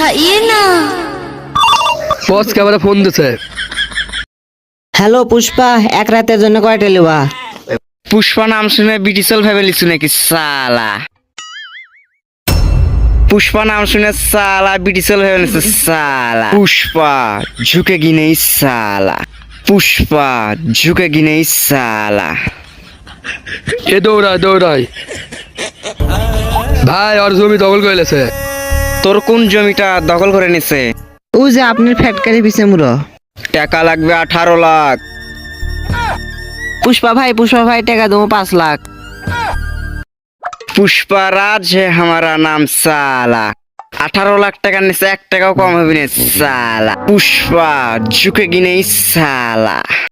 उठाइए ना। বস camera phone দিছে। হ্যালো পুষ্পা, এক রাতের জন্য কয়টা লিবা? পুষ্পা নাম শুনে বিটিসল ভেবে লিখছু নাকি সালা? পুষ্পা নাম শুনে সালা বিটিসল ভেবে লিখছে সালা। পুষ্পা ঝুঁকেগি নেই সালা, পুষ্পা ঝুঁকেগি নেই সালা। এ দৌড়ায় দৌড়ায় ভাই, ওর জমি দখল করে লেছে। তোর কোন জমিটা দখল করে নিছে? ও যে আপনার ফ্যাটকারি পিছে মুড়ো। টাকা লাগবে 18 লাখ। পুষ্পা ভাই টাকা দেবো 5 লাখ। पुष्पा राज है हमारा नाम साला। 18 लाख টাকা নিচে 1 টাকাও কম হবে না সালা। পুষ্পা ঝুঁকেগি নেই সালা।